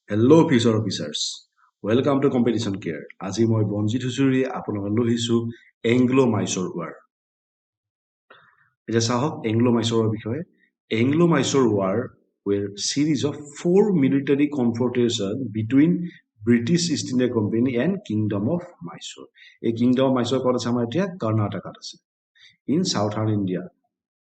Hello, future officers. Welcome to Competition Care. আজি মই বঞ্জিত হুচুৰি আপোনালোকক লৈ আহিছোঁ এংগ্লো মাইচৰ ৱাৰ। এতিয়া চাওক এংগ্লো মাইচৰৰ বিষয়ে। Anglo Mysore war were series of 4 military confrontation between British East India Company and Kingdom of Mysore. এই Kingdom of Mysore ক'ত আছে আমাৰ এতিয়া কৰ্ণাটকাত আছে। In southern India,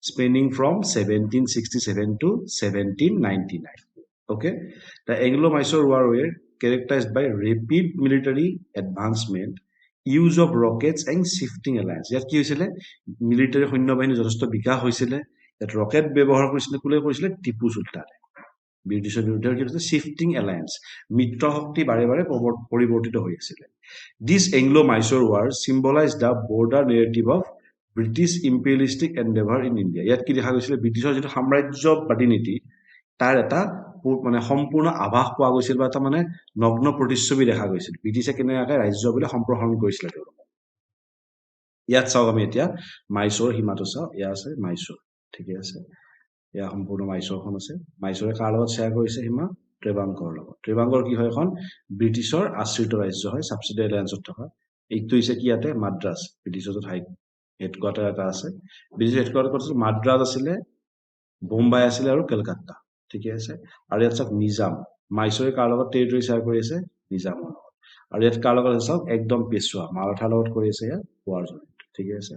spanning from 1767 to 1799. Okay, the Anglo-Mysore War were characterized by rapid military advancement, use of rockets and shifting alliance. ইয়াত কি হৈছিলে military সৈন্যবাহিনী যথেষ্ট বিকাশ হৈছিলে ইয়াত ৰকেট ব্যৱহাৰ কৰিছিলে কোনে কৰিছিলে টিপু চুলতানে ব্ৰিটিছৰ বিৰুদ্ধে কি হৈছিলে শিফটিং এলায়েন্স মিত্ৰ শক্তি বাৰে বাৰে পৰিৱৰ্তিত হৈ আছিলে this Anglo Mysore war symbolize the broader narrative of British imperialistic endeavour in India ইয়াত কি দেখা গৈছিলে ব্ৰিটিছৰ যিটো সাম্ৰাজ্যবাদী নীতি তাৰ এটা মানে সম্পূৰ্ণ আভাস পোৱা গৈছিল বা এটা মানে নগ্ন প্ৰতিচ্ছবি দেখা গৈছিল ব্ৰিটিছে কেনেকৈ ৰাজ্যবিলাক সম্প্ৰসাৰণ কৰিছিলে তেওঁলোকে ইয়াত চাওক আমি এতিয়া মাইচৰ সীমাটো চাওঁ ইয়াত আছে মাইচৰ ঠিকে আছে এয়া সম্পূৰ্ণ মাইচৰখন আছে মাইচৰে কাৰ লগত শ্বেয়াৰ কৰিছে সীমা ট্ৰেবাংকৰ লগত ট্ৰেবাংকৰ কি হয় এখন ব্ৰিটিছৰ আশ্ৰিত ৰাজ্য হয় ছাবচিডাৰী এলায়েন্সত থকা এইটো হৈছে কি ইয়াতে মাদ্ৰাজ ব্ৰিটিছৰ য'ত হেডকোৱাৰ্টাৰ এটা আছে ব্ৰিটিছ হেডকোৱাৰ্টাৰ ক'ত আছিল মাদ্ৰাজ আছিলে বোম্বাই আছিলে আৰু কলকাতা ঠিকে আছে আৰু ইয়াত চাওক নিজাম মাইচৰে কাৰ লগত টেৰিটৰী শ্বেয়াৰ কৰি আছে নিজামৰ লগত আৰু ইয়াত কাৰ লগত আছে চাওক একদম পেছোৱা মাৰাঠাৰ লগত কৰি আছে ইয়াত ৱাৰ জইণ্ট ঠিকে আছে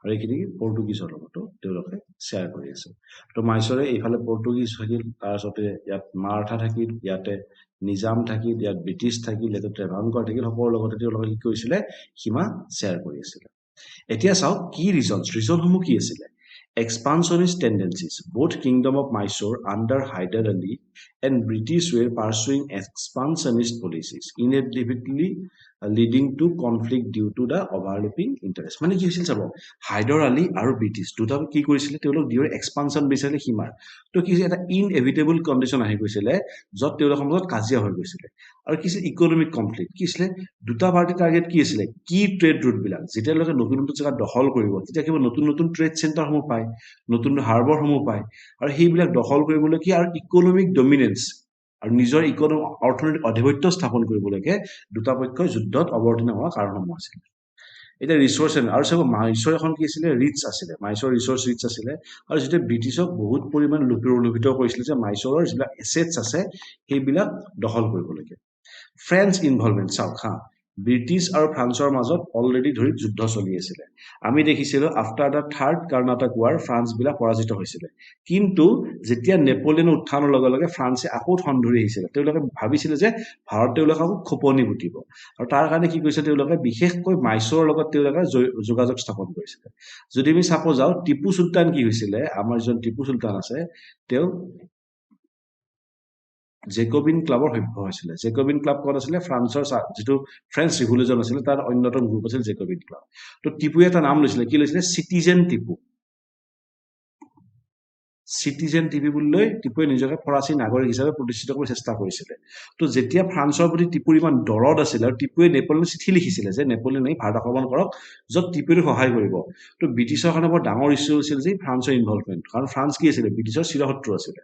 আৰু এইখিনি পৰ্তুগীজৰ লগতো তেওঁলোকে শ্বেয়াৰ কৰি আছে তো মাইচৰে এইফালে পৰ্তুগীজ থাকিল তাৰপিছতে ইয়াত মাৰাঠা থাকিল ইয়াতে নিজাম থাকিল ইয়াত ব্ৰিটিছ থাকিল ইয়াতে ট্ৰেভাংকৰ থাকিল সকলোৰে লগতে তেওঁলোকে কি কৰিছিলে সীমা শ্বেয়াৰ কৰি আছিলে এতিয়া চাওক কি ৰিজনসমূহ কি আছিলে expansionist tendencies. Both Kingdom of Mysore under Hyder Ali and British were pursuing expansionist policies, inevitably leading to conflict due to the overlapping interest. মানে কি হৈছিল চাব হাইডৰ আলী আৰু ব্ৰিটিছ দুটা কি কৰিছিলে তেওঁলোক দুয়োৰে এক্সপানশ্যন বিচাৰিলে সীমাৰ তো কি এটা ইনএভিটেবল কণ্ডিশ্যন আহি গৈছিলে য'ত তেওঁলোকৰ মাজত কাজিয়া হৈ গৈছিলে আৰু কি আছিল ইকনমিক কনফ্লিক্ট কি আছিলে দুটা পাৰ্টিৰ টাৰ্গেট কি আছিলে কি ট্ৰেড ৰুটবিলাক যেতিয়ালৈকে নতুন নতুন জেগা দখল কৰিব তেতিয়া কিবা নতুন নতুন ট্ৰেড চেণ্টাৰসমূহ পায় নতুন হাৰ্বৰসমূহ পায় আৰু সেইবিলাক দখল কৰিবলৈ কি আৰু ইকনমিক ডমিনেন্স আৰু নিজৰ অৰ্থনৈতিক আধিপত্য স্থাপন কৰিবলৈকে দুটা পক্ষই যুদ্ধত অৱতীৰ্ণ হোৱা কাৰণসমূহ আছিল এতিয়া ৰিচোৰ্চ আৰু চাব মাইচৰ এখন কি আছিলে ৰিচ আছিলে মাইচৰ ৰিচোৰ্চ ৰিচ আছিলে আৰু যেতিয়া ব্ৰিটিছক বহুত পৰিমাণ লোভিত কৰিছিলে যে মাইচৰৰ যিবিলাক এছেটছ আছে সেইবিলাক দখল কৰিবলৈকে ফ্ৰেঞ্চ ইনভলভমেণ্ট চাওক হা ব্ৰিটিছ আৰু ফ্ৰান্সৰ মাজত অলৰেডি ধৰি যুদ্ধ চলি আছিলে আমি দেখিছিলোঁ after the third Carnatic war ফ্ৰান্সবিলাক পৰাজিত হৈছিলে কিন্তু যেতিয়া নেপলিয়নৰ উত্থানৰ লগে লগে ফ্ৰান্সে আকৌ ঠন ধৰি আহিছিলে তেওঁলোকে ভাবিছিলে যে ভাৰত তেওঁলোকে আকৌ খোপনি পুতিব আৰু তাৰ কাৰণে কি কৰিছে তেওঁলোকে বিশেষকৈ মাইচৰৰ লগত তেওঁলোকে যোগাযোগ স্থাপন কৰিছিলে যদি আমি চাব যাওঁ টিপু চুলতান কি হৈছিলে আমাৰ যিজন টিপু চুলতান আছে তেওঁ জেকবিন ক্লাবৰ সভ্য হৈছিলে জেকবিন ক্লাব ক'ত আছিলে ফ্ৰান্সৰ যিটো ফ্ৰেঞ্চ ৰিভলিউশ্যন আছিলে তাৰ অন্যতম গ্ৰুপ আছিল জেকবিন ক্লাব তো টিপুৱে এটা নাম লৈছিলে কি লৈছিলে চিটিজেন টিপু চিটিজেন টিপি বুলি লৈ টিপুৱে নিজকে ফৰাচী নাগৰিক হিচাপে প্ৰতিষ্ঠিত কৰিবলৈ চেষ্টা কৰিছিলে তো যেতিয়া ফ্ৰান্সৰ প্ৰতি টিপুৰ ইমান দৰদ আছিলে আৰু টিপুৱে নেপলিয়ন চিঠি লিখিছিলে যে নেপলিয়নে ভাৰত আক্ৰমণ কৰক য'ত টিপুৱে সহায় কৰিব তো ব্ৰিটিছৰ কাৰণে বৰ ডাঙৰ ইছ্যু হৈছিল যে ফ্ৰান্সৰ ইনভলভমেণ্ট কাৰণ ফ্ৰান্স কি আছিলে ব্ৰিটিছৰ চিৰশত্ৰু আছিলে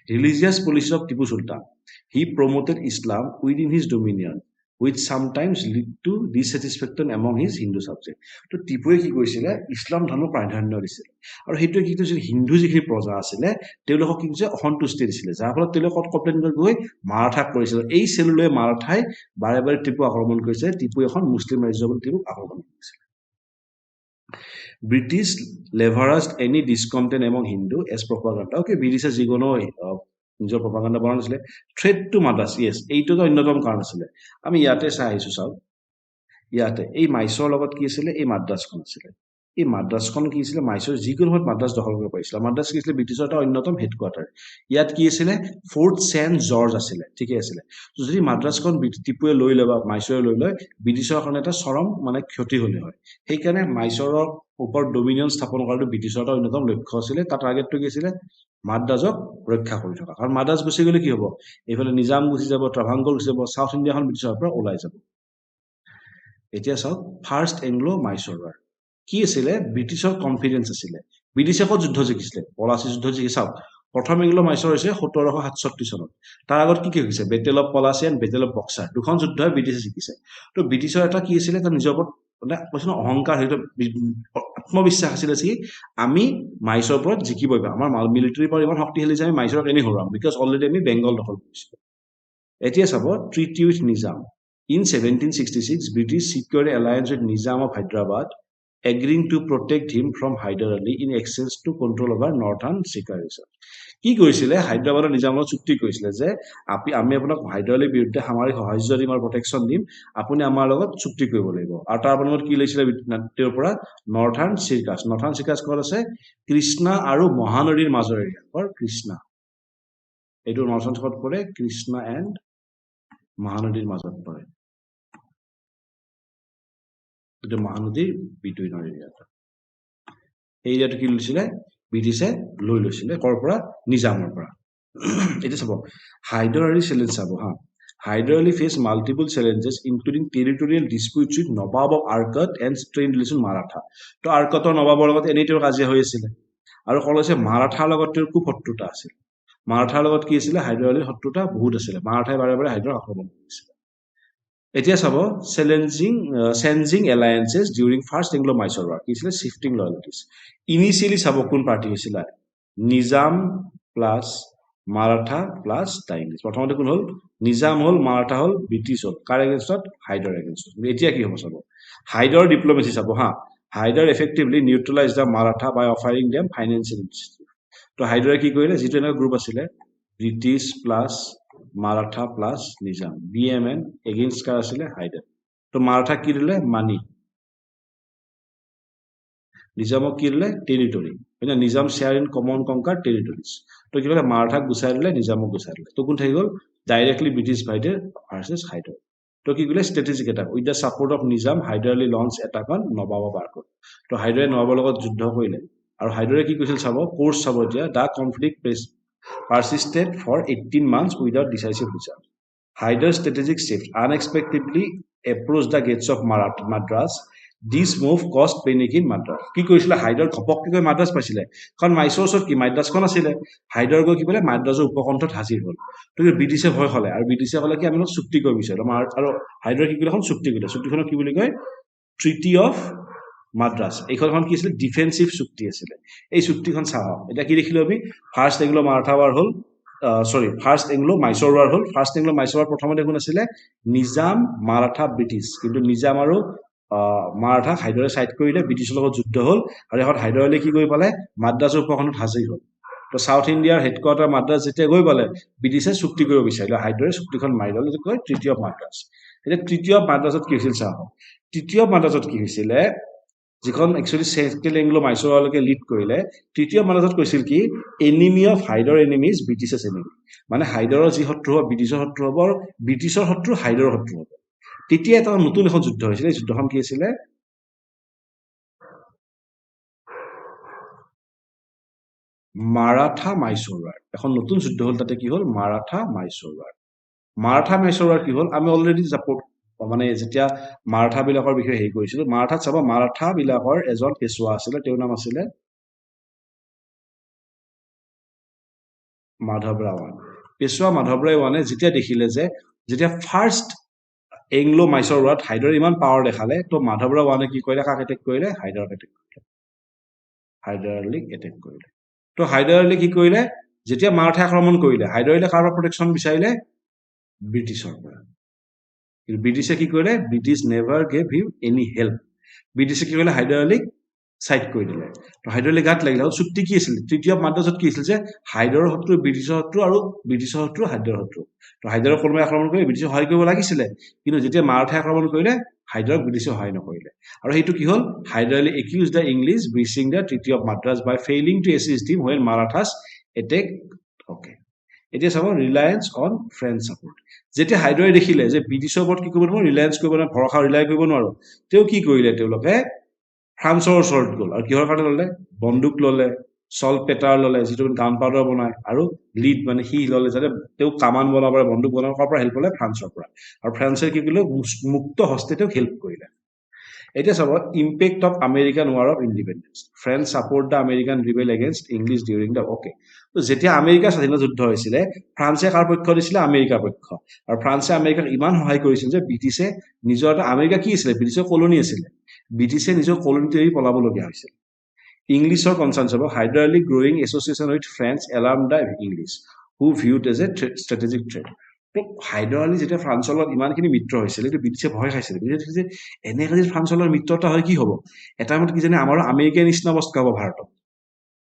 religious policies of Tipu Sultan. He promoted Islam within his dominion, which sometimes lead to dissatisfaction among his Hindu subjects. তো টিপুৱে কি কৰিছিলে ইছলাম ধৰ্ম প্ৰাধান্য দিছিলে আৰু সেইটোৱে কি কৰিছিল হিন্দু যিখিনি প্ৰজা আছিলে তেওঁলোকক কি কৰিছে অসন্তুষ্টি দিছিলে যাৰ ফলত তেওঁলোকক কমপ্লেইন কৰি গৈ মাৰাঠাক কৰিছিলে এই চেলুলৈ মাৰাঠাই বাৰে বাৰে টিপু আক্ৰমণ কৰিছে টিপু এখন মুছলিম ৰাজ্য বুলি টিপুক আক্ৰমণ কৰিছিলে British leveraged any discontent among Hindu as propaganda. Okay, ব্ৰিটিছে যিকোনো নিজৰ প্ৰপাগাণ্ডা বনাইছিলে থ্ৰেট টু মাদ্ৰাছ য়েছ এইটোতো অন্যতম কাৰণ আছিলে আমি ইয়াতে চাই আহিছোঁ চাওক ইয়াতে এই মাইচৰ লগত কি আছিলে এই মাদ্ৰাছখন আছিলে এই মাদ্ৰাছখন কি আছিলে মাইচৰ যিকোনো সময়ত মাদ্ৰাছ দখল কৰিব পাৰিছিলে মাদ্ৰাছ কি আছিলে ব্ৰিটিছৰ এটা অন্যতম হেডকোৱাৰ্টাৰ ইয়াত কি আছিলে ফৰ্ট চেণ্ট জৰ্জ আছিলে ঠিকে আছিলে যদি মাদ্ৰাছখন টিপুৱে লৈ লয় বা মাইচৰে লৈ লয় ব্ৰিটিছৰ কাৰণে এটা চৰম মানে ক্ষতি হ'লে হয় সেইকাৰণে মাইচৰৰ ওপৰত ডমিনিয়ন স্থাপন কৰাটো ব্ৰিটিছৰ এটা অন্যতম লক্ষ্য আছিলে তাৰ টাৰ্গেটটো কি আছিলে মাদ্ৰাজক ৰক্ষা কৰি থকা কাৰণ মাদ্ৰাজ গুচি গ'লে কি হ'ব এইফালে নিজাম গুচি যাব ট্ৰাভাংকল গুচি যাব চাউথ ইণ্ডিয়াখন ব্ৰিটিছৰ পৰা ওলাই যাব এতিয়া চাওক ফাৰ্ষ্ট এংলো মাইচৰ ৱাৰ কি আছিলে ব্ৰিটিছৰ কনফিডেন্স আছিলে ব্ৰিটিছে ক'ত যুদ্ধ জিকিছিলে পলাচী যুদ্ধ জিকি চাওক প্ৰথম এংলো মাইচৰ হৈছে 1767 চনত তাৰ আগত কি হৈছে battle of Plassey and battle of Buxar দুখন যুদ্ধই ব্ৰিটিছে জিকিছে তো ব্ৰিটিছৰ এটা কি আছিলে তাৰ নিজৰ ওপৰত মানে কৈছে ন অহংকাৰ সেইটো আত্মবিশ্বাস আছিলে যে আমি মাইচৰ ওপৰত জিকিবই পাম আমাৰ মিলিটাৰী পাৱাৰ ইমান শক্তিশালী যে আমি মাইচৰক এনেই হৰুৱাম বিকজ অলৰেডি আমি বেংগল দখল কৰিছিলোঁ এতিয়া চাব treaty with Nizam in 1766 British secured alliance with Nizam of Hyderabad agreeing to protect him from Hyder Ali in exchange to control over northern Sikar region. কি কৰিছিলে হায়দৰাবাদৰ নিজামৰ চুক্তি কৰিছিলে যে আমি আপোনাক হায়দৰ আলীৰ বিৰুদ্ধে সামৰিক সাহায্য দিম আৰু প্ৰটেকশ্যন দিম আপুনি আমাৰ লগত চুক্তি কৰিব লাগিব আৰু তাৰ বিনিময়ত কি লৈছিলে তেওঁৰ পৰা নৰ্থাৰ্ণ চিৰকাছ ক'ত আছে কৃষ্ণা আৰু মহানদীৰ মাজৰ এৰিয়া ফৰ কৃষ্ণা এইটো নৰ্থ ক'ত পৰে কৃষ্ণা এণ্ড মহানদীৰ মাজত পৰে এইটো মহানদীৰ বিটুইনৰ এৰিয়াটো এই এৰিয়াটো কি লৈছিলে ব্ৰিটিছে লৈ লৈছিলে কৰ পৰা নিজামৰ পৰা এতিয়া চাব হায়দৰ আলী চেলেঞ্জ চাব হা Hyder Ali faced multiple challenges including territorial disputes with Nawab of Arcot and strained relation Maratha তো আৰ্কটৰ নবাবৰ লগত এনেই তেওঁৰ কাজিয়া হৈ আছিলে আৰু ক'লে হৈছে মাৰাঠাৰ লগত তেওঁৰ খুব শত্ৰুতা আছিল মাৰাঠাৰ লগত কি আছিলে হায়দৰ আলীৰ শত্ৰুতা বহুত আছিলে মাৰাঠাই বাৰে বাৰে হায়দৰক আক্ৰমণ কৰিছিলে এতিয়া চাব changing alliances during first Anglo Mysore war কি আছিলে শিফটিং লয়েলিটিজ ইনিচিয়েলি চাব কোন পাৰ্টি হৈছিলে Nizam plus Maratha plus the English প্ৰথমতে কোন হ'ল নিজাম হ'ল মাৰাঠা হ'ল ব্ৰিটিছ হ'ল কাৰ এগেইনষ্টত হায়দৰ এগেইনষ্টত এতিয়া কি হ'ব চাব হায়দৰ ডিপ্ল'মেচি চাব হা Hyder effectively neutralize the Maratha by offering them financial incentive তো হায়দৰে কি কৰিলে যিটো এনেকুৱা গ্ৰুপ আছিলে British plus Maratha plus Nizam BMN against কাৰ আছিলে হায়দৰ তো মাৰাঠা কি দিলে মানি নিজামক কি দিলে টেৰিটৰি হয় Nizam share in common conquer territories তো কি কৰিলে মাৰাঠাক গুচাই দিলে নিজামক গুচাই দিলে তো কোন থাকি গ'ল ডাইৰেক্টলি ব্ৰিটিছ ভাইডে ভাৰ্চেছ হায়দৰ তো কি কৰিলে strategic attack with the support of Nizam Hyder Ali launch attack on Nawab of Arcot তো হায়দৰে নবাবৰ লগত যুদ্ধ কৰিলে আৰু হায়দৰে কি কৈছিল চাব কোৰ্চ চাব এতিয়া the conflict persisted for 18 months without decisive result. Hyder's strategic shift unexpectedly approached the gates of Madras. This move caused panic in Madras. কি কৰিছিলে হায়দৰ ঘপককৈ গৈ মাদ্ৰাজ পাইছিলে কাৰণ মাইচৰ ওচৰত কি মাদ্ৰাজখন আছিলে হায়দৰ গৈ কি বোলে মাদ্ৰাজৰ উপকণ্ঠত হাজিৰ হ'ল তো ব্ৰিটিছে ভয় খালে আৰু ব্ৰিটিছে ক'লে কি আমি চুক্তি কৰিব বিচাৰিলোঁ আৰু হায়দৰে কি কৰিলে এখন চুক্তি কৰিলে চুক্তিখনক কি বুলি কয় ট্ৰিটি অফ মাদ্ৰাজ এইখন কি আছিলে ডিফেন্সিভ চুক্তি আছিলে এই চুক্তিখন চাওঁ এতিয়া কি দেখিলো আমি ফাৰ্ষ্ট এংলো মাৰাঠা ৱাৰ হ'ল ফাৰ্ষ্ট এংলো মাইচৰ ৱাৰ হ'ল ফাৰ্ষ্ট এংলো মাইচৰ ৱাৰ প্ৰথমতে কোন আছিলে নিজাম মাৰাঠা ব্ৰিটিছ কিন্তু নিজাম আৰু মাৰাঠা হায়দৰে ছাইড কৰিলে ব্ৰিটিছৰ লগত যুদ্ধ হ'ল আৰু এখন হায়দৰ আলী কি কৰি পালে মাদ্ৰাজৰ উপকণ্ঠত হাজিৰ হ'ল তো চাউথ ইণ্ডিয়াৰ হেডকোৱাৰ্টাৰ মাদ্ৰাজ যেতিয়া গৈ পালে ব্ৰিটিছে চুক্তি কৰিব বিচাৰিলে হায়দৰে চুক্তিখন মাৰি ল'লে কয় ট্ৰিটি অফ মাদ্ৰাজ এতিয়া ট্ৰিটি অফ মাদ্ৰাজত কি হৈছিল চাওঁ ট্ৰিটি অফ মাদ্ৰাজত কি হৈছিলে যিখন একচুৱেলি চেকেণ্ড এংলো মাইচৰলৈকে লিড কৰিলে তৃতীয় মাদ্ৰাজত কৈছিল কি এনিমি অফ হায়দৰ এনিমিজ ব্ৰিটিছেছ এনিমি মানে হায়দৰৰ যি শত্ৰু হ'ব ব্ৰিটিছৰ শত্ৰু হ'ব আৰু ব্ৰিটিছৰ শত্ৰু হায়দৰৰ শত্ৰু হ'ব তেতিয়া এটা নতুন এখন যুদ্ধ হৈছিলে এই যুদ্ধখন কি আছিলে মাৰাঠা মাইচৰ ৱাৰ এখন নতুন যুদ্ধ হ'ল তাতে কি হ'ল মাৰাঠা মাইচৰ ৱাৰ কি হ'ল আমি অলৰেডি মানে যেতিয়া মাৰাঠা বিলাকৰ বিষয়ে হেৰি কৰিছিলো মাৰাঠাত চাব মাৰাঠা বিলাকৰ এজন পেছোৱা আছিলে তেওঁৰ নাম আছিলে মাধৱৰাও ওৱান পেছোৱা মাধৱৰাও ওৱানে যেতিয়া দেখিলে যে যেতিয়া ফাৰ্ষ্ট এংলো মাইচৰ ৱাৰত হায়দৰে ইমান পাৱাৰ দেখালে তো মাধৱৰাও ওৱানে কি কৰিলে কাক এটেক কৰিলে হায়দৰ আলীক এটেক কৰিলে তো হায়দৰ আলী কি কৰিলে যেতিয়া মাৰাঠাই আক্ৰমণ কৰিলে হায়দৰ আলীয়ে কাৰোবাৰ প্ৰটেকশ্যন বিচাৰিলে ব্ৰিটিছৰ পৰা ব্ৰিটিছে কি কৰিলে British never gave him any help ব্ৰিটিছে কি কৰিলে হায়দৰ আলীক ছাইড কৰি দিলে তো হায়দৰ আলী গাত লাগিলে আৰু চুক্তি কি আছিল তৃতীয় মাদ্ৰাজত কি আছিল যে হায়দৰৰ শত্ৰু ব্ৰিটিছৰ শত্ৰু আৰু ব্ৰিটিছৰ শত্ৰু হায়দৰৰ শত্ৰু তো হায়দৰক কোনোবাই আক্ৰমণ কৰি ব্ৰিটিছক সহায় কৰিব লাগিছিলে কিন্তু যেতিয়া মাৰাঠাই আক্ৰমণ কৰিলে হায়দৰক ব্ৰিটিছে সহায় নকৰিলে আৰু সেইটো কি হ'ল Hyder Ali accuse the English breaching the treaty of Madras by failing to assist him when Marathas attack okay এতিয়া চাব ৰিলায়েন্স অন ফ্ৰেঞ্চ ছাপৰ্ট যেতিয়া হায়দৰে দেখিলে যে ব্ৰিটিছৰ ওপৰত কি কৰিব নোৱাৰো ৰিলায়েন্স কৰিব নোৱাৰো ভৰসা ৰিলাই কৰিব নোৱাৰো তেওঁ কি কৰিলে তেওঁলোকে ফ্ৰান্সৰ ওচৰত গ'ল আৰু কিহৰ কাৰণে ল'লে বন্দুক ল'লে চল্ট পেটাৰ ল'লে যিটো গান পাউডাৰ বনায় আৰু লিড মানে সি ল'লে যাতে তেওঁ কামান বনাব পাৰে বন্দুক বনাব পৰা হেল্প ল'লে ফ্ৰান্সৰ পৰা আৰু ফ্ৰান্সে কি কৰিলে মুক্ত হস্তে তেওঁক হেল্প কৰিলে এতিয়া চাব impact of American War of Independence French support the American rebel against English during the okay তো যেতিয়া আমেৰিকাৰ স্বাধীনতা যুদ্ধ হৈছিলে ফ্ৰান্সে কাৰ পক্ষ দিছিলে আমেৰিকাৰ পক্ষ আৰু ফ্ৰান্সে আমেৰিকাক ইমান সহায় কৰিছিল যে ব্ৰিটিছে নিজৰ এটা আমেৰিকা কি আছিলে ব্ৰিটিছৰ কলনী আছিলে ব্ৰিটিছে নিজৰ কলনীত এৰি পলাবলগীয়া হৈছিল ইংলিছৰ কনচাৰ্ণ চাব Hyder Ali growing association with French alarm the English who viewed as a strategic threat তো হাইডাৰ আলী যেতিয়া ফ্ৰান্সৰ লগত ইমানখিনি মিত্ৰ হৈছিল এইটো ব্ৰিটিছে ভয় খাইছিল ব্ৰিটিছে যে এনেকৈ যদি ফ্ৰান্সৰ লগত মিত্ৰতা হয় কি হ'ব এটা মতে কি জানে আমাৰো আমেৰিকাৰ নিচিনা অৱস্থা হ'ব ভাৰতত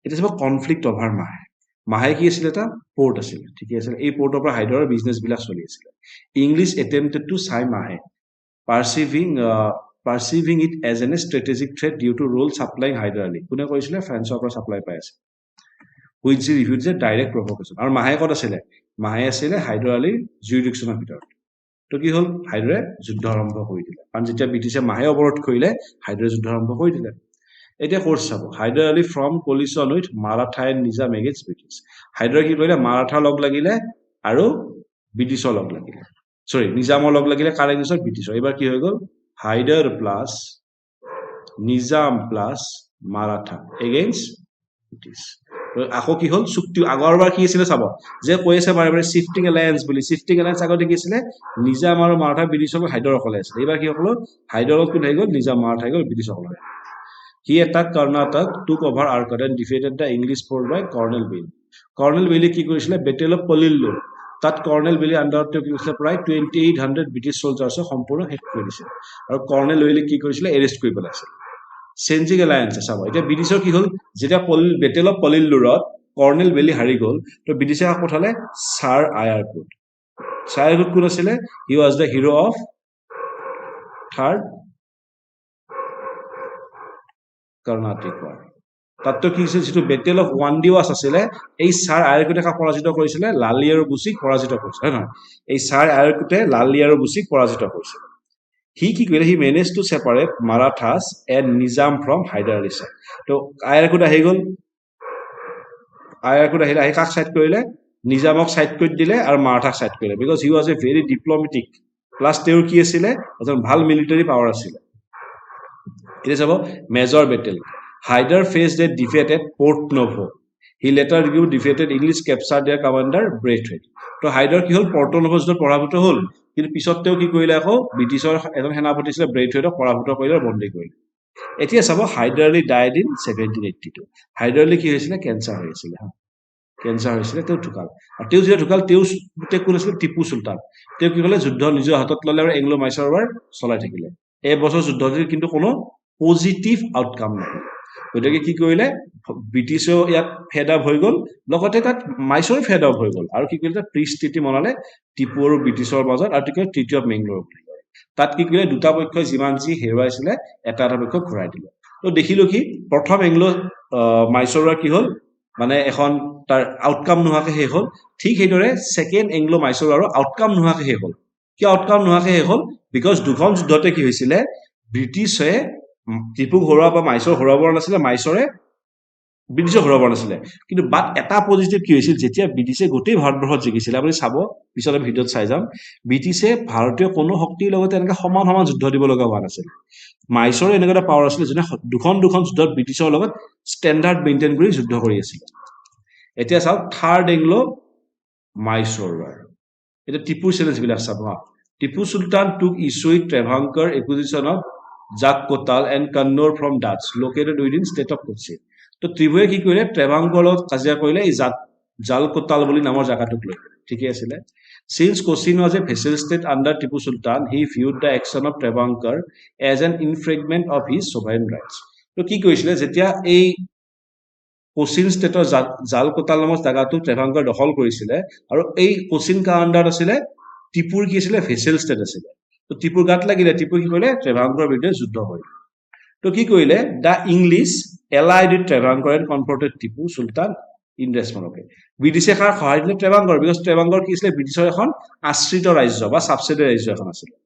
এতিয়া চাব কনফ্লিক্ট অভাৰ মাহে মাহে কি আছিলে এটা পৰ্ট আছিলে ঠিকে আছিলে এই পৰ্টৰ পৰা হাইডাৰৰ বিজনেছবিলাক চলি আছিলে English attempted to seize Mahe perceiving it as an a strategic threat due to role supplying Hyder Ali কোনে কৰিছিলে ফ্ৰান্সৰ পৰা ছাপ্লাই পাই আছে হুইচ জি ৰিভিউড যে ডাইৰেক্ট প্ৰভোকেশ্যন আৰু মাহে ক'ত আছিলে মাহে আছিলে হাইডাৰ আলীৰ জুৰিডিকশ্যনৰ ভিতৰত তো কি হ'ল হাইডাৰে যুদ্ধ আৰম্ভ কৰি দিলে কাৰণ যেতিয়া ব্ৰিটিছে মাহে অৱৰোধ কৰিলে হাইডাৰে যুদ্ধ আৰম্ভ কৰি দিলে এতিয়া কোৰ্চ চাব Hyder Ali from collision with Maratha and Nizam against British হাইডাৰে কি কৰিলে মাৰাঠাৰ লগ লাগিলে আৰু ব্ৰিটিছৰ লগ লাগিলে চৰি নিজামৰ লগ লাগিলে কাৰ এগেইনষ্টত ব্ৰিটিছৰ এইবাৰ কি হৈ গ'ল Hyder plus Nizam plus Maratha against British আকৌ কি হ'ল চুক্তি আগৰবাৰ কি আছিলে চাব যে কৈ আছে বাৰে বাৰে চিফটিং এলায়েন্স বুলি চিফটিং এলায়েন্স আগতে কি আছিলে নিজাম আৰু মাৰাঠা ব্ৰিটিছৰ হাইডাৰ অকলে আছিলে এইবাৰ কি সকলো হাইডাৰত কোন হৈ গ'ল নিজাম মাৰাঠা হৈ গ'ল ব্ৰিটিছসকলে He attacked Karnataka, took over Arcot and defeated the English force by Cornwall Bailey. Cornwall Bailey কি কৰিছিলে বেটেল অফ পলিল্লো তাত কৰ্নেল বেলি আণ্ডাৰত কি কৰিছিলে প্ৰায় 2800 ব্ৰিটিছ চলজাৰ্ছক সম্পূৰ্ণ শেষ কৰি দিছিল আৰু কৰ্নেল বেলি কি কৰিছিলে এৰেষ্ট কৰি পেলাইছিল চেঞ্জিং এলায়েন্স চাব এতিয়া ব্ৰিটিছৰ কি হ'ল যেতিয়া বেটেল অফ পলিল্লোৰত কৰ্নেল বেলি হাৰি গ'ল তো ব্ৰিটিছে কাক পঠালে ছাৰ আয়াৰকুড ছাৰ আয়াৰকুড কোন আছিলে he was the hero of third Carnatic war তাততো কি হৈছিল যিটো বেটেল অফ ৱানডিৱাছ আছিলে এই ছাৰ আয়াৰকুটে কাক পৰাজিত কৰিছিলে লালি আৰু বুচিক পৰাজিত কৰিছিলে হয় নহয় এই ছাৰ আয়াৰকুটে লালি আৰু বুচিক পৰাজিত কৰিছিলে সি কি কৰিলে he manage to separate Marathas and Nizam from Hyder Ali sir তো আয়াৰকুট আহি গ'ল আয়াৰকুট আহিলে আহি কাক ছাইড কৰিলে নিজামক ছাইড কৰি দিলে আৰু মাৰাঠাক ছাইড কৰিলে because he was a very diplomatic plus তেওঁৰ কি আছিলে এজন ভাল মিলিটাৰী পাৱাৰ আছিলে এতিয়া চাব major battle Hyder faced a defeat at Porto Novo he later review defeated English capture their commander Braithwaite তো হাইডাৰ কি হ'ল পৰ্ট নভো যুদ্ধত পৰাভূত হ'ল কিন্তু পিছত তেওঁ কি কৰিলে আকৌ ব্ৰিটিছৰ এজন সেনাপতি আছিলে ব্ৰেথৱেটক পৰাভূত কৰিলে আৰু বন্দী কৰিলে এতিয়া চাব হাইডাৰ আলী ডাইড ইন 1782 হাইডাৰ আলী কি হৈছিলে কেঞ্চাৰ হৈ আছিলে কেঞ্চাৰ হৈছিলে তেওঁ ঢুকাল আৰু তেওঁ যেতিয়া ঢুকাল তেওঁ কোন আছিলে টিপু চুলতান তেওঁ কি ক'লে যুদ্ধ নিজৰ হাতত ল'লে আৰু এংলো মাইচৰ ৱাৰ চলাই থাকিলে এবছৰ যুদ্ধ কিন্তু কোনো পজিটিভ আউটকাম নহয় গতিকে কি কৰিলে ব্ৰিটিছেও ইয়াত ফেড আপ হৈ গ'ল লগতে তাত মাইচৰ ফেড আপ হৈ গ'ল আৰু কি কৰিলে পিচ ট্ৰিটি মনালে টিপু আৰু ব্ৰিটিছৰ মাজত আৰু ট্ৰিটি অফ মেংলোৰ বুলি কয় তাত কি কৰিলে দুটা পক্ষই যিমান যি হেৰুৱাইছিলে এটা এটা পক্ষক ঘূৰাই দিলে তো দেখিলো কি প্ৰথম এংলো মাইচৰ কি হ'ল মানে এখন তাৰ আউটকাম নোহোৱাকৈ শেষ হ'ল ঠিক সেইদৰে ছেকেণ্ড এংলো মাইচৰ আৰু আউটকাম নোহোৱাকৈ শেষ হ'ল কিয় আউটকাম নোহোৱাকৈ শেষ হ'ল বিকজ দুখন যুদ্ধতে কি হৈছিলে ব্ৰিটিছে টিপুক হৰুৱা বা মাইচৰ হৰুৱাব নাছিলে মাইচৰে ব্ৰিটিছক হৰুৱাব নাছিলে কিন্তু বাট এটা পজিটিভ কি হৈছিল যেতিয়া ব্ৰিটিছে গোটেই ভাৰতবৰ্ষত জিকিছিলে আপুনি চাব পিছত আমি ভিডিঅ'ত চাই যাম ব্ৰিটিছে ভাৰতীয় কোনো শক্তিৰ লগতে এনেকৈ সমান সমান যুদ্ধ দিব লগা হোৱা নাছিল মাইচৰে এনেকুৱা এটা পাৱাৰ আছিলে যোনে দুখন যুদ্ধত ব্ৰিটিছৰ লগত ষ্টেণ্ডাৰ্ড মেইনটেইন কৰি যুদ্ধ কৰি আছিলে এতিয়া চাওক থাৰ্ড এংলো মাইচৰ এতিয়া টিপুৰ চেলেঞ্জবিলাক চাব হা Tipu Sultan took issue with Travancore acquisition of Jaikottai and Cannanore from Dutch located within state of Cochin তো ত্ৰিপুৱে কি কৰিলে ট্ৰেভাংকৰ লগত কাজিয়া কৰিলে এই জাল কোটাল বুলি নামৰ জেগাটোক লৈ ঠিকে আছিলে since Cochin was a vassal state under Tipu Sultan he viewed the action of Travancore as an infringement of his sovereign rights তো কি কৰিছিলে যেতিয়া এই কোচিন ষ্টেটৰ জাল কোটাল নামৰ জেগাটো ট্ৰেভাংকাৰ দখল কৰিছিলে আৰু এই কোচিন কাৰ আণ্ডাৰত আছিলে টিপুৰ কি আছিলে ভেছেল ষ্টেট আছিলে তো টিপুৰ গাত লাগিলে টিপু কি কৰিলে ট্ৰেভাংকৰ বিৰুদ্ধে যুদ্ধ কৰিলে তো কি কৰিলে the English allied with Travancore and confronted Tipu Sultan in ৰেছপন্সকে ব্ৰিটিছে কাৰ সহায় দিলে ট্ৰেভাংকৰ বিকজ ট্ৰেভাংকৰ কি আছিলে ব্ৰিটিছৰ এখন আশ্ৰিত ৰাজ্য বা ছাবচিডি ৰাজ্য এখন আছিলে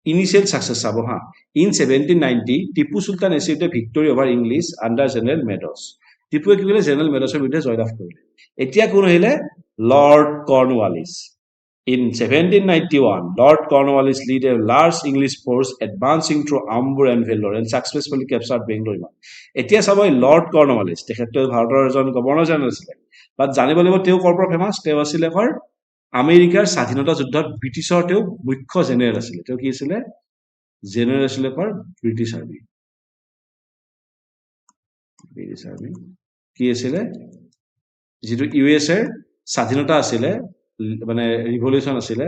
ইনিচিয়েল ছাকচেছ চাব হা in 1790 Tipu Sultan achieved a victory over English under general Medows টিপুৱে কি কৰিলে জেনেৰেল মেডছৰ বিৰুদ্ধে জয়লাভ কৰিলে এতিয়া কোন আহিলে lord Cornwallis In 1791, Lord Cornwallis led a large English force advancing through Amber and Vellore and successfully captured Bangalore. এতিয়া চাব লৰ্ড কৰ্ণৱালিছ তেখেতে ভাৰতৰ এজন গভৰ্ণৰ জেনেৰেল আছিলে বাট জানিব লাগিব তেওঁ ক'ৰ পৰা ফেমাছ তেওঁ আছিলে আমেৰিকাৰ স্বাধীনতা যুদ্ধত ব্ৰিটিছৰ তেওঁ মুখ্য জেনেৰেল আছিলে তেওঁ কি আছিলে জেনেৰেল আছিলে ব্ৰিটিছ আৰ্মি কি আছিলে যিটো ইউ এছ এৰ স্বাধীনতা আছিলে মানে ৰিভলিউচন আছিলে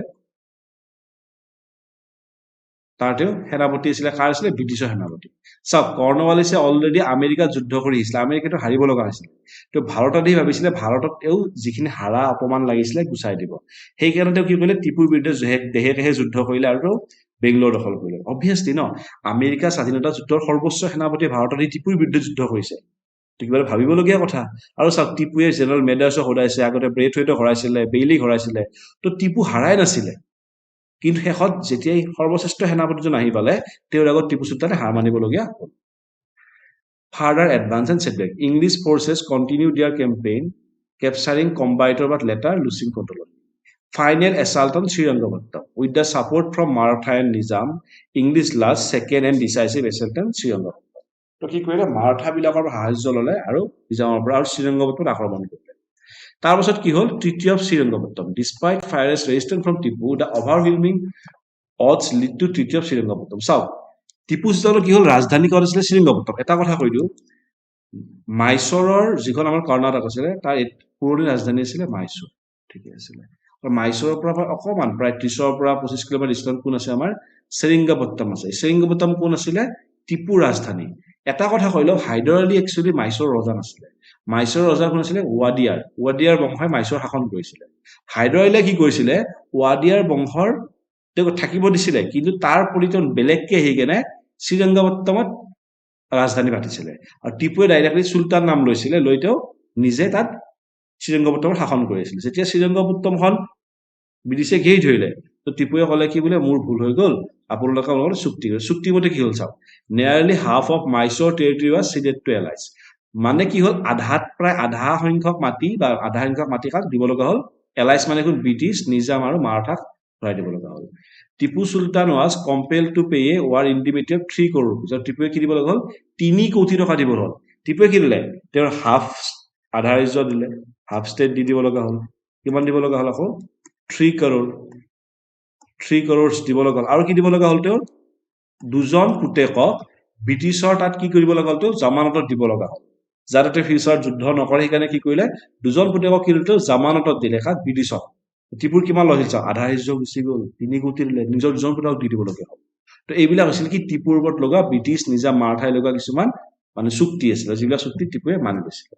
তাৰ তেওঁ সেনাপতি আছিলে কাৰ আছিলে ব্ৰিটিছৰ সেনাপতি চাওক কৰ্ণৱালিছে অলৰেডি আমেৰিকাত যুদ্ধ কৰি আহিছিলে আমেৰিকাটো হাৰিব লগা হৈছিলে তো ভাৰতত আহি ভাবিছিলে ভাৰতত তেওঁ যিখিনি হাৰা অপমান লাগিছিলে গুচাই দিব সেইকাৰণে তেওঁ কি কৰিলে টিপুৰ বিৰুদ্ধে দেহে দেহে যুদ্ধ কৰিলে আৰু বেংগলোৰ দখল কৰিলে অবভিয়াছলি ন আমেৰিকা স্বাধীনতা যুদ্ধৰ সৰ্বোচ্চ সেনাপতি ভাৰতত এই টিপুৰ বিৰুদ্ধে যুদ্ধ কৰিছে কিবা ভাবিবলগীয়া কথা আৰু চাওক টিপুৱে জেনেৰেল মেডাৰ্ছক হৰাইছে আগতে ব্ৰেথৱেটক হৰাইছিলে বেইলিক হৰাইছিলে তো টিপু হাৰাই নাছিলে কিন্তু শেষত যেতিয়াই সৰ্বশ্ৰেষ্ঠ সেনাপতিজন আহি পালে তেওঁৰ আগত টিপু চুলতানে হাৰ মানিবলগীয়া হ'ল further advance and setback English forces continue their campaign capturing Coimbatore but later losing control final assault on Srirangapatnam with the support from Maratha and Nizam English last second and decisive assault on Srirangapatnam তো কি কৰিলে মাৰাঠাবিলাকৰ পৰা সাহায্য ল'লে আৰু নিজামৰ পৰা আৰু শ্ৰীৰংগপট্টমত আক্ৰমণ কৰিলে তাৰপাছত কি হ'ল treaty of Srirangapatnam despite fiercest resistance from Tipu the overwhelming odds lead to treaty of Srirangapatnam চাওক টিপু চুলতানৰ কি হ'ল ৰাজধানী ক'ত আছিলে শ্ৰীৰংগপট্টম এটা কথা কৈ দিওঁ মাইচৰৰ যিখন আমাৰ কৰ্ণাটক আছিলে তাৰ পুৰণি ৰাজধানী আছিলে মাইচৰ ঠিকে আছিলে মাইচৰৰ পৰা অকণমান প্ৰায় 30ৰ পৰা 25 কিলোমিটাৰ ডিষ্টেন্স কোন আছে আমাৰ শ্ৰীৰংগপট্টম আছে শ্ৰীৰংগপট্টম কোন আছিলে টিপুৰ ৰাজধানী এটা কথা কৈ লওক হাইদৰ আলী একচুৱেলি মাইচৰ ৰজা নাছিলে মাইচৰ ৰজা কোন আছিলে ৱাডিয়াৰ বংশই মাইচৰ শাসন কৰিছিলে হাইদৰ আলীয়ে কি কৰিছিলে ৱাডিয়াৰ বংশৰ তেওঁ থাকিব দিছিলে কিন্তু তাৰ পৰিজন বেলেগকে আহি কেনে শ্ৰীৰংগপট্টমত ৰাজধানী পাতিছিলে আৰু টিপুৱে ডাইৰেক্টলি চুলতান নাম লৈছিলে লৈ তেওঁ নিজে তাত শ্ৰীৰংগপট্টমত শাসন কৰিছিল যেতিয়া শ্ৰীৰংগপট্টমখন ব্ৰিটিছে ঘেৰি ধৰিলে তো টিপুৱে ক'লে কি বোলে মোৰ ভুল হৈ গ'ল আপোনালোকে মোৰ চুক্তিমতে কি হ'ল চাওক nearly half of Mysore territory was ceded to allies মানে কি হ'ল প্ৰায় আধা সংখ্যক মাটি কাক দিব লগা হ'ল এলাইজ মানে কোন ব্ৰিটিছ নিজাম আৰু মাৰাঠাক ঘূৰাই দিব লগা হ'ল Tipu Sultan was compel to pay a war indemnity of 3 crore পিছত টিপুৱে কি দিব লগা হ'ল 3 কোটি টকা দিব হ'ল টিপুৱে কি দিলে তেওঁৰ আধা ৰাজ্য দিলে হাফ ষ্টেট দিব লগা হ'ল কিমান দিব লগা হ'ল আকৌ 3 crore দিব লগা হ'ল আৰু কি দিব লগা হ'ল তেওঁৰ দুজন পুতেকক ব্ৰিটিছৰ তাত কি কৰিব লগা হ'ল তেওঁ জামানতত দিব লগা হ'ল যাতে ফিউচাৰ যুদ্ধ নকৰে সেইকাৰণে কি কৰিলে দুজন পুতেকক কি তেওঁ জামানতত দিলে কাক ব্ৰিটিছক টিপুৰ কিমান লহিল চাওক আধা ৰাজ্য গুচি গ'ল 3 কোটি দিলে নিজৰ দুজন পুতেকক দি দিব লগা হ'ল তো এইবিলাক হৈছিল কি টিপুৰ ওপৰত লগা ব্ৰিটিছ নিজাম মাৰাঠাই লগা কিছুমান মানে চুক্তি আছিল যিবিলাক চুক্তি টিপুৱে মানি লৈছিলে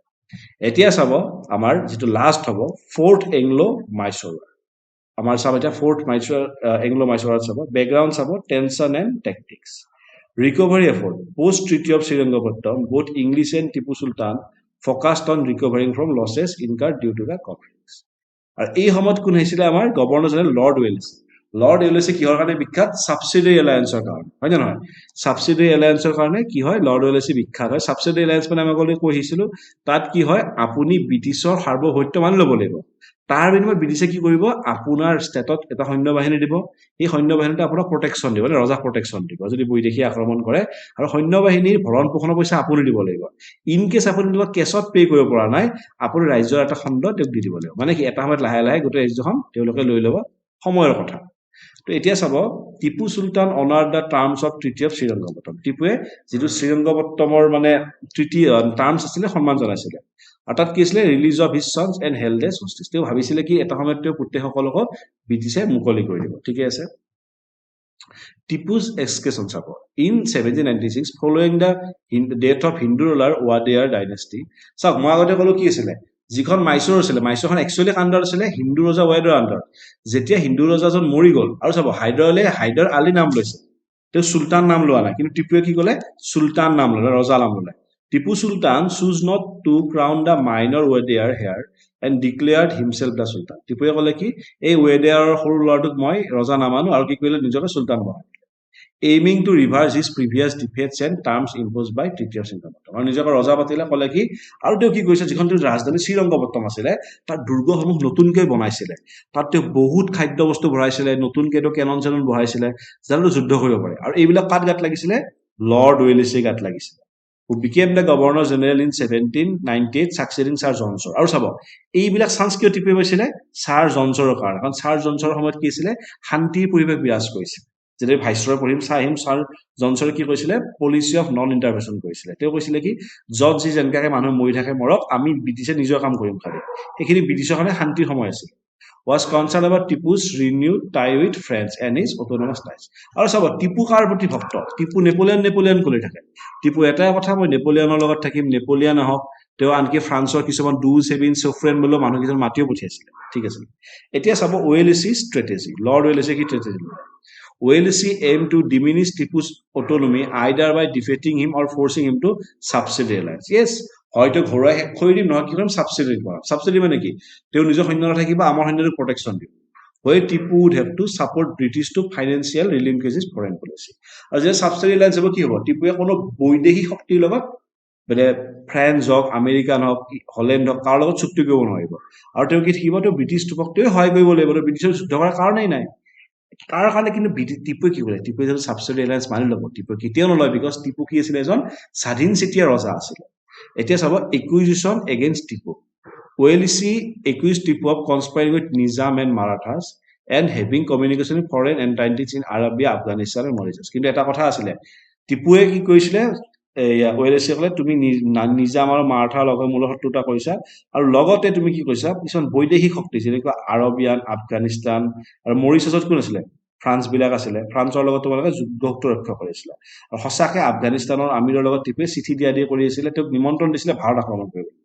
এতিয়া চাব আমাৰ যিটো লাষ্ট হ'ব ফ'ৰ্থ এংলো মাইচৰ আমাৰ চাব এতিয়া ফ'ৰ্থ এংলো মাইচৰত চাব বেকগ্ৰাউণ্ড চাব tension and tactics recovery effort post treaty of Srirangapatnam both English and Tipu Sultan focused on recovering from losses incurred due to the conflicts আৰু এই সময়ত কোন আহিছিলে আমাৰ গভৰ্ণৰ জেনেৰেল লৰ্ড ৱেলেছে কিহৰ কাৰণে বিখ্যাত ছাবচিডাৰী এলায়েন্সৰ কাৰণে হয় নে নহয় ছাবচিডাৰী এলায়েন্সৰ কাৰণে কি হয় লৰ্ড ৱেলেছে বিখ্যাত হয় ছাবচিডাৰী এলায়েন্স মানে আমি আগলৈ কৈ আহিছিলোঁ তাত কি হয় আপুনি ব্ৰিটিছৰ সাৰ্বভৌমত্ব মানি ল'ব লাগিব তাৰ বিনিময়ত ব্ৰিটিছে কি কৰিব আপোনাৰ ষ্টেটত এটা সৈন্য বাহিনী দিব এই সৈন্য বাহিনীটো আপোনাক প্ৰটেকশ্যন দিব ৰজাক প্ৰটেকশ্যন দিব যদি বৈদেশী আক্ৰমণ কৰে আৰু সৈন্য বাহিনীৰ ভৰণ পোষণৰ পইচা আপুনি দিব লাগিব ইন কেছ আপুনি কেছত পে' কৰিব পৰা নাই আপুনি ৰাজ্যৰ এটা খণ্ড তেওঁক দি দিব লাগিব মানে কি এটা সময়ত লাহে লাহে গোটেই ৰাজ্যখন তেওঁলোকে লৈ ল'ব সময়ৰ কথা তো এতিয়া চাব Tipu Sultan honour the terms of treaty of Srirangapatnam টিপুৱে যিটো শ্ৰীৰংগপট্টমৰ মানে ট্ৰিটি টাৰ্মছ আছিলে সন্মান জনাইছিলে আৰু তাত কি আছিলে release of his sons and held a justice তেওঁ ভাবিছিলে কি এটা সময়ত তেওঁ পুতেকসকলকো ব্ৰিটিছে মুকলি কৰি দিব ঠিকে আছে টিপুজ এক্সকেশ্যন চাব in 1796 following the death of Hindu ruler Wadiyar dynasty চাওক মই আগতে ক'লো কি আছিলে যিখন মাইচৰ আছিলে মাইচৰখন একচুৱেলি আণ্ডাৰ আছিলে হিন্দু ৰজা ৱাইডৰ আণ্ডাৰ যেতিয়া হিন্দু ৰজাজন মৰি গ'ল আৰু চাব হাইদৰ আলী নাম লৈছে তেওঁ চুলতান নাম লোৱা নাই কিন্তু টিপুৱে কি ক'লে চুলতান নাম ল'লে ৰজা নাম ল'লে Tipu Sultan chose not to crown the minor Wadiyar heir and declared himself the sultan টিপুৱে ক'লে কি এই ৱেডিয়াৰৰ সৰু ল'ৰাটোক মই ৰজা নামানো আৰু কি কৰিলে নিজকে চুলতান বনাই aiming to reverse his previous defeats and terms imposed by Treaty of Singapore. আৰু নিজকে ৰজা পাতিলে ক'লে কি আৰু তেওঁ কি কৰিছে যিখন তেওঁৰ ৰাজধানী শ্ৰীৰংগপট্টম আছিলে তাৰ দুৰ্গসমূহ নতুনকৈ বনাইছিলে তাত তেওঁ বহুত খাদ্য বস্তু ভৰাইছিলে নতুনকৈ তেওঁ কেনন চেনন বহাইছিলে যাতে যুদ্ধ কৰিব পাৰে আৰু এইবিলাক কাত গাত লাগিছিলে লৰ্ড ওয়েলেছি গাত লাগিছিলে who became the governor general in 1798 succeeding Sir Johnson আৰু চাব এইবিলাক চান্স কিয় টিপি পাইছিলে ছাৰ জনছৰৰ কাৰণে কাৰণ ছাৰ জনছৰৰ সময়ত কি আছিলে শান্তিৰ পৰিৱেশ বিৰাজ কৰিছিল যেনে ভাইসৰয় পঢ়িম চাহিম ছাৰ জনছৰে কি কৈছিলে পলিচি অফ নন ইন্টাৰভেনশন কৰিছিলে তেওঁ কৈছিলে কি যত যি যেনকাকে মানুহ মৰি থাকে মৰক আমি ব্ৰিটিছে নিজৰ কাম কৰিম খালি এইখিনি ব্ৰিটিছৰ কাৰণে শান্তিৰ সময় আছিল was concerned about Tipu's renewed tie with France and his autonomous ties. আৰু চাব টিপু কাৰ প্ৰতি ভক্ত টিপু নেপোলিয়ন কৰি থাকে টিপু এটাই কথা মই নেপোলিয়নৰ লগত থাকিম নেপোলিয়ন হওক তেওঁ আনকি ফ্ৰান্সৰ কিছুমান ডু সেভিন সোফ্ৰেন বুলি মানুহ কিছুমান মাতিও পঠিয়াইছিলে ঠিক আছে এতিয়া চাব ওয়েলেছি ষ্ট্ৰেটেজি লৰ্ড ওয়েলেছি কি strategy Wellesley aimed to diminish Tipu's autonomy either by defeating him or forcing him to subsidy alliance. Yes, হয়তো ঘৰুৱা শেষ কৰি দিম নহয় কিমান সাবসিডি কৰা সাবসিডি মানে কি তেওঁ নিজৰ সৈন্য থাকিব আমাৰ সৈন্যক প্ৰটেকশন দিব where Tipu would have to support British to financial relinquishes foreign policy আৰু যে সাবসিডি এলায়েন্স হ'ব কি হ'ব টিপুৱে কোনো বৈদেশিক শক্তিৰ লগত মানে ফ্ৰান্স হওক আমেৰিকান হওক হলেণ্ড হওক তাৰ লগত চুক্তি কৰিব নোৱাৰিব আৰু তেওঁ কি থাকিব তেওঁ ব্ৰিটিছ টুপকটোৱে সহায় কৰিব লাগিব ব্ৰিটিছৰ যুদ্ধ কৰাৰ কাৰণেই নাই তাৰ কাৰণে কিন্তু টিপুৱে কি কৰে টিপুৱে যদি সাবসিডি এলায়েন্স মানি ল'ব টিপুৱে কেতিয়াও নলয় বিকজ টিপু কি আছিলে এজন স্বাধীন চেতিয়া ৰজা আছিলে এতিয়া চাব acquisition against Tipu Wellesley accused Tipu of conspiring with Nizam and Marathas and having communication with foreign entities in Arabia, Afghanistan and Mauritius. কিন্তু এটা কথা আছিলে টিপুৱে কি কৰিছিলে ওয়েলেছি ক'লে তুমি নিজাম আৰু মাৰাঠাৰ লগত মূল শত্ৰুতা কৰিছা আৰু লগতে তুমি কি কৰিছা কিছুমান বৈদেশিক শক্তি যেনেকুৱা আৰবিয়ান আফগানিস্তান আৰু মৰিচাছত কোন আছিলে ফ্ৰান্স বিলাক আছিলে ফ্ৰান্সৰ লগত তোমালোকে যুদ্ধ ৰক্ষা কৰিছিলে আৰু সঁচাকে আফগানিস্তানৰ আমিৰৰ লগত টিপুৱে চিঠি দিয়া কৰি আছিলে তেওঁক নিমন্ত্ৰণ দিছিলে ভাৰত আক্ৰমণ কৰিবলৈ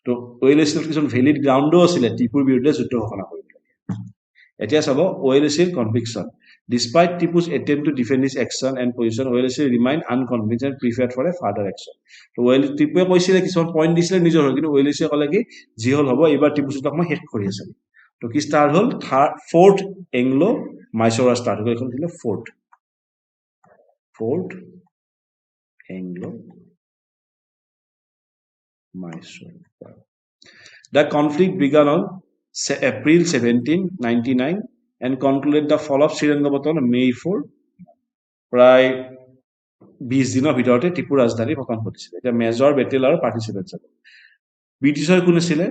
তো ওয়েলেছিৰ কিছুমান ভেলিড গ্ৰাউণ্ডো আছিলে টিপুৰ বিৰুদ্ধে যুদ্ধ ঘোষণা কৰিবলৈ এতিয়া চাব ওয়েলেছিৰ conviction Despite Tipu's attempt to defend his action and position, Wellesley remained unconvinced and prepared for a further action. তো টিপুৱে কৈছিলে কিছুমান পইণ্ট দিছিলে নিজৰ কিন্তু ওয়েলেছিয়ে ক'লে কি যি হ'ল হ'ব এইবাৰ টিপু চুলতানক মই শেষ কৰি আছোঁ তো কি ষ্টাৰ্ট হ'ল ফ'ৰ্থ এংলো মাইচৰা ষ্টাৰ্ট হ'ল এইখন ছিলে fourth Anglo Mysore The conflict began on April 1799 and concluded the fall of Srirangapattam on May 4 প্ৰায় 20 দিনৰ ভিতৰতে টিপুৰ ৰাজধানী পতন ঘটিছিল এটা মেজৰ বেটেল আৰু পাৰ্টিচিপেটছ ব্ৰিটিছৰ কোন আছিলে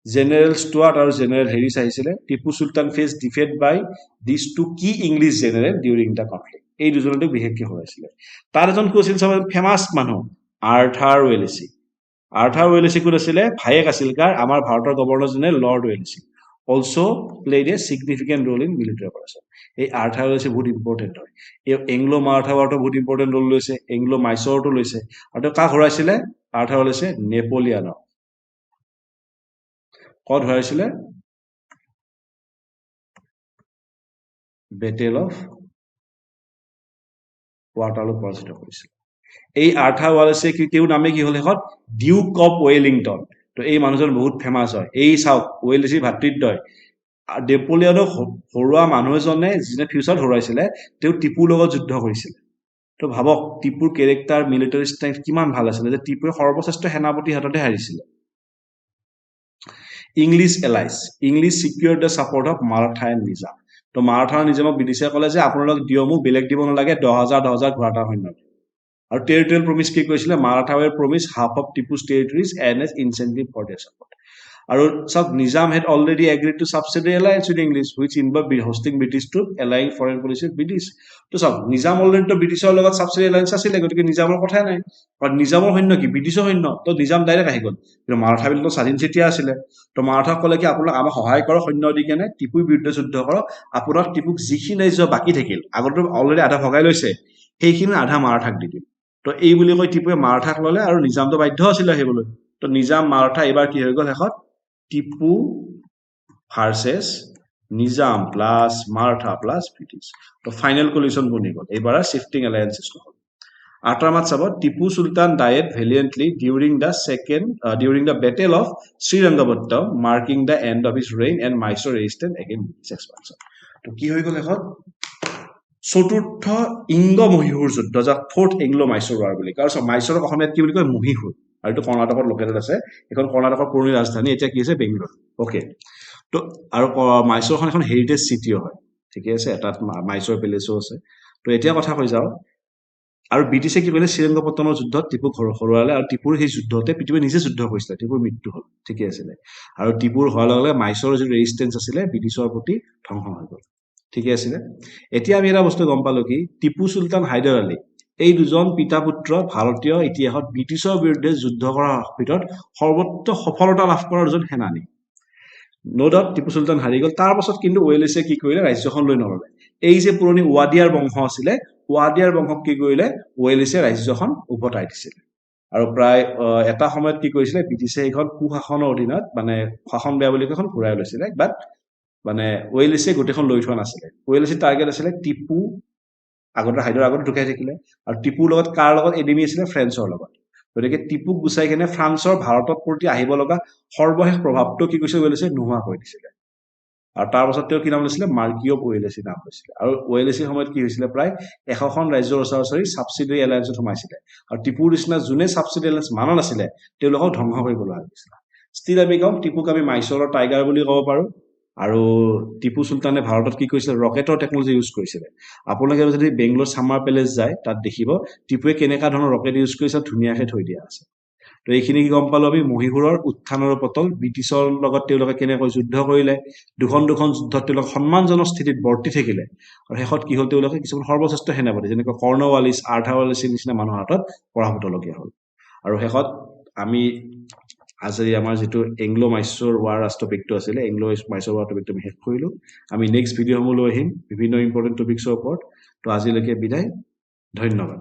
জেনেৰেল ষ্টুৱাৰ্ট আৰু জেনেৰেল হেৰিছ আহিছিলে Tipu Sultan faced defeat by this two কি English general during the conflict এই দুজনতে বিশেষকৈ হৈছিলে তাৰ এজন কোন আছিল সব ফেমাছ মানুহ আৰ্থাৰ ওয়েলেছি কোন আছিলে ভায়েক আছিল কাৰ আমাৰ ভাৰতৰ governor general lord Wellesley also played a significant role in military operation. এই আৰ্থাৰ ওয়েলেছি বহুত ইম্পৰ্টেণ্ট হয় এই এংলো মাৰাঠা ৱাৰটো বহুত ইম্পৰ্টেণ্ট ৰ'ল লৈছে এংলো মাইচৰটো লৈছে আৰু তেওঁ কাক হৰাইছিলে আৰ্থাৰ ওয়েলেছি নেপোলিয়নক ক'ত হৰাইছিলে বেটেল অফ ৱাটাৰলু পৰাজিত কৰিছিল এই আৰ্থাৰ ওয়েলেছি তেওঁৰ নামে কি হ'ল শেষত ডিউক অফ ৱেলিংটন তো এই মানুহজন বহুত ফেমাছ হয় এই চাওক ওয়েলেছি ভাতৃদ্বয় নেপোলিয়নক হৰুৱা মানুহ এজনে যিনে ফিউচাৰত হৰুৱাইছিলে তেওঁ টিপুৰ লগত যুদ্ধ কৰিছিলে তো ভাবক টিপুৰ কেৰেক্টাৰ মিলিটাৰী ষ্ট্ৰেংথ কিমান ভাল আছিলে যে টিপুৱে সৰ্বশ্ৰেষ্ঠ সেনাপতি হাততে হাৰিছিলে English secure the support of Maratha and Nizam তো মাৰাঠা নিজামক ব্ৰিটিছে ক'লে যে আপোনালোক দিয় মোক বেলেগ দিব নালাগে 10,000 ঘোঁৰাটা সৈন্য আৰু টেৰিটৰিয়েল প্ৰমিছ কি কৈছিলে Maratha were promise half of Tipu's territories and as incentive for their support আৰু চাওক Nizam had already agreed to subsidy alliance with English which involve hosting British troop allying foreign policy British তো চাওক নিজাম অলৰেডি ব্ৰিটিছৰ লগত subsidy alliance আছিলে গতিকে নিজামৰ কথাই নাই কাৰণ নিজামৰ সৈন্য কি ব্ৰিটিছৰ সৈন্য তো নিজাম ডাইৰেক্ট আহি গ'ল কিন্তু মাৰাঠাবিলাকতো স্বাধীন চেতিয়া আছিলে তো মাৰাঠাক ক'লে কি আপোনাক আমাক সহায় কৰক সৈন্য দি কেনে টিপুৰ বিৰুদ্ধে যুদ্ধ কৰক আপোনাক টিপুক যিখিনি ৰাজ্য বাকী থাকিল আগতো অলৰেডি আধা ভগাই লৈছে সেইখিনি আধা মাৰাঠাক দি দিম তো এই বুলি কৈ টিপুৱে মাৰাঠাক ল'লে আৰু নিজামটো বাধ্য আছিল আহিবলৈ তো নিজাম মাৰাঠা এবাৰ কি হৈ গ'ল শেষত Tipu versus Nizam plus Maratha plus British তো ফাইনেল কলিউশ্যন বনি গ'ল এইবাৰ শিফটিং এলায়েন্সেছ নহ'ল আফটাৰমাথ চাব Tipu Sultan died valiantly during the battle of Srirangapatnam marking the end of his reign and Mysore resistant against British expansion তো কি হৈ গ'ল শেষত চতুৰ্থ ইংগ মহীশূৰ যুদ্ধ, যাক ফ'ৰ্থ এংলো মাইচুৰ ৱাৰ বুলি কয়। আৰু মাইচুৰক অসমীয়াত কি বুলি কয়? মহীশূৰ। আৰু এইটো কৰ্ণাটকত লোকেটেড আছে। এইখন কৰ্ণাটকৰ পুৰণি ৰাজধানী, এতিয়া কি আছে? বেংগলোৰ। অ'কে, তো আৰু মাইচুৰখন এখন হেৰিটেজ চিটিও হয়, ঠিকে আছে। তাত মাইচুৰ পেলেচো আছে। তো এতিয়া কথা কৈ যাওঁ। আৰু ব্ৰিটিছে কি কৰিলে? শ্ৰীৰংগপট্টনৰ যুদ্ধত টিপুক হৰুৱালে, আৰু টিপুৰ সেই যুদ্ধতে টিপুৱে নিজে যুদ্ধ কৰিছিলে, টিপুৰ মৃত্যু হ'ল, ঠিকে আছিলে। আৰু টিপুৰ হোৱাৰ লগে লগে মাইচুৰৰ যিটো ৰেজিষ্টেঞ্চ আছিলে ব্ৰিটিছৰ প্ৰতি, ধ্বংস হৈ গ'ল, ঠিকে আছিলে। এতিয়া আমি এটা বস্তু গম পালো কি, টিপু চুলতান হাইদৰ আলী, এই দুজন পিতা পুত্ৰ ভাৰতীয় ইতিহাসত ব্ৰিটিছৰ বিৰুদ্ধে যুদ্ধ কৰাৰ ভিতৰত সৰ্বোচ্চ সফলতা লাভ কৰা দুজন সেনানী। ন' ডাউট টিপু চুলতান হাৰি গ'ল। তাৰ পাছত কিন্তু ওৱেলেছে কি কৰিলে? ৰাজ্যখন লৈ নললে। এই যে পুৰণি ৱাডিয়াৰ বংশ আছিলে, ৱাডিয়াৰ বংশক কি কৰিলে? ওৱেলেছে ৰাজ্যখন উভতাই দিছিলে। আৰু প্ৰায় এটা সময়ত কি কৰিছিলে? ব্ৰিটিছে এইখন কুশাসনৰ অধীনত, মানে শাসন বেয়া বুলি এখন ঘূৰাই লৈছিলে, বাট মানে ওৱেলেছে গোটেইখন লৈ থোৱা নাছিলে। ওৱেলেছে টাৰ্গেট আছিলে টিপু, আগতে হাইদৰ আগতে ঢুকাই থাকিলে, আৰু টিপুৰ লগত কাৰ লগত এনিমি আছিলে? ফ্ৰেন্সৰ লগত। গতিকে টিপুক গুচাই কেনে ফ্ৰান্সৰ ভাৰতত প্ৰতি আহিব লগা সৰ্বশেষ প্ৰভাৱটো কি কৈছে? ওৱেলেছে নোহোৱা কৰি দিছিলে। আৰু তাৰ পাছত তেওঁ কি নাম লৈছিলে? মাৰ্কি অফ ওৱেলেছি নাম লৈছিলে। আৰু ওৱেলেছিৰ সময়ত কি হৈছিলে? প্ৰায় 100খন ৰাজ্যৰ ওচৰা-ওচৰি ছাবচিডি এলায়েন্সত সোমাইছিলে। আৰু টিপুৰ নিচিনা যোনে ছাবচিডি এলায়েন্স মানা নাছিলে, তেওঁলোকক ধ্বংস কৰিব লগা হৈছিলে। ষ্টিল আমি কওঁ টিপুক আমি মাইচুৰৰ টাইগাৰ বুলি ক'ব পাৰোঁ। আৰু টিপু চুলতানে ভাৰতত কি কৰিছিলে? ৰকেটৰ টেকনলজি ইউজ কৰিছিলে। আপোনালোকে যদি বেংগলোৰ ছামাৰ পেলেচ যায়, তাত দেখিব টিপুৱে কেনেকুৱা ধৰণৰ ৰকেট ইউজ কৰিছে, ধুনীয়াকৈ থৈ দিয়া আছে। তো এইখিনি গম পালো আমি মহীশূৰৰ উত্থান আৰু পতন, ব্ৰিটিছৰ লগত তেওঁলোকে কেনেকৈ যুদ্ধ কৰিলে, দুখন যুদ্ধত তেওঁলোকে সন্মানজনক স্থিতিত বৰ্তি থাকিলে, আৰু শেষত কি হ'ল? তেওঁলোকে কিছুমান সৰ্বশ্ৰেষ্ঠ সেনাপতি যেনেকৈ কৰ্ণৱালিছ, আৰ্থাৰ ৱালিছৰ নিচিনা মানুহৰ হাতত পৰাভূত হ'বলগীয়া হ'ল। আৰু শেষত আমি আজি আমাৰ যিটো এংলো মাইচুৰ ৱাৰ টপিকটো আছিলে, এংলো মাইচুৰ ৱাৰ টপিকটো আমি শেষ কৰিলোঁ। আমি নেক্সট ভিডিঅ'সমূহ লৈ আহিম বিভিন্ন ইম্পৰ্টেণ্ট টপিকছৰ ওপৰত। তো আজিলৈকে বিদায়, ধন্যবাদ।